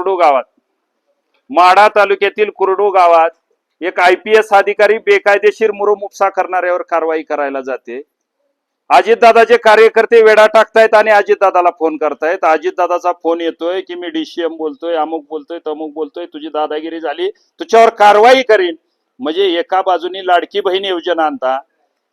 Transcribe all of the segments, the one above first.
कुरडू गावात, माढा तालुक्यातील कुरडू गावात एक IPS अधिकारी बेकायदेशीर मुरुम उपसा करणाऱ्यावर कारवाई करायला जाते. अजितदादाचे कार्यकर्ते वेडा टाकतायत आणि अजितदादाला फोन करतायत. अजितदादाचा फोन येतोय की मी DCM बोलतोय, अमुक बोलतोय, तमुक बोलतोय, तुझी दादागिरी झाली, तुझ्यावर कारवाई करीन. म्हणजे एका बाजूनी लाडकी बहीण योजना आणता,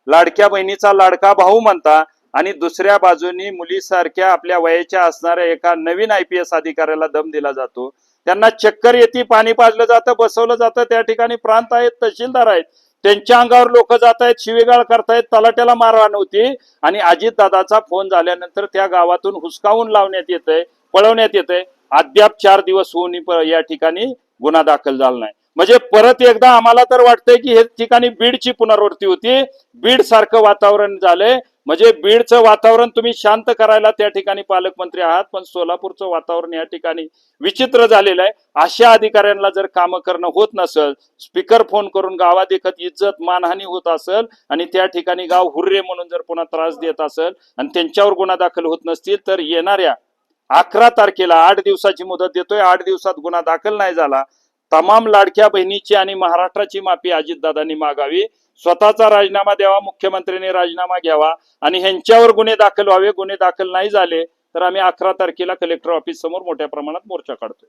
लाडक्या बहिणीचा लाडका भाऊ म्हणता, आणि दुसऱ्या बाजूनी मुलीसारख्या आपल्या वयाच्या असणाऱ्या एका नवीन IPS अधिकाऱ्याला दम दिला जातो. त्यांना चक्कर येते, पाणी पाजलं जातं, बसवलं जातं. त्या ठिकाणी प्रांत आहेत, तहसीलदार आहेत, त्यांच्या अंगावर लोक जात आहेत, शिवीगाळ करतायत, तलाट्याला मारहाण होती. आणि अजितदादाचा फोन झाल्यानंतर त्या गावातून हुसकावून लावण्यात येतंय, पळवण्यात येतंय. अद्याप 4 दिवस होऊन या ठिकाणी गुन्हा दाखल झाला नाही. म्हणजे परत एकदा आम्हाला तर वाटतंय की हे ठिकाणी बीडची पुनरावृत्ती होती, बीड सारखं वातावरण झालंय. म्हणजे बीडचं वातावरण तुम्ही शांत करायला त्या ठिकाणी पालकमंत्री आहात, पण सोलापूरचं वातावरण या ठिकाणी विचित्र झालेलं आहे. अशा अधिकाऱ्यांना जर कामं करणं होत नसेल, स्पीकर फोन करून गावात एकत इज्जत मानहानी होत असेल, आणि त्या ठिकाणी गाव हुर्रे म्हणून जर पुन्हा त्रास देत असेल आणि त्यांच्यावर गुन्हा दाखल होत नसतील, तर येणाऱ्या 11 तारखेला 8 दिवसाची मुदत देतोय. 8 दिवसात गुन्हा दाखल नाही झाला, तमाम लाडक्या बहिणीची आणि महाराष्ट्राची माफी अजितदादांनी मागावी, स्वतःचा राजीनामा द्यावा, मुख्यमंत्र्यांनी राजीनामा घ्यावा आणि ह्यांच्यावर गुन्हे दाखल व्हावे. गुन्हे दाखल नाही झाले तर आम्ही 11 तारखेला कलेक्टर ऑफिस समोर मोठ्या प्रमाणात मोर्चा काढतोय.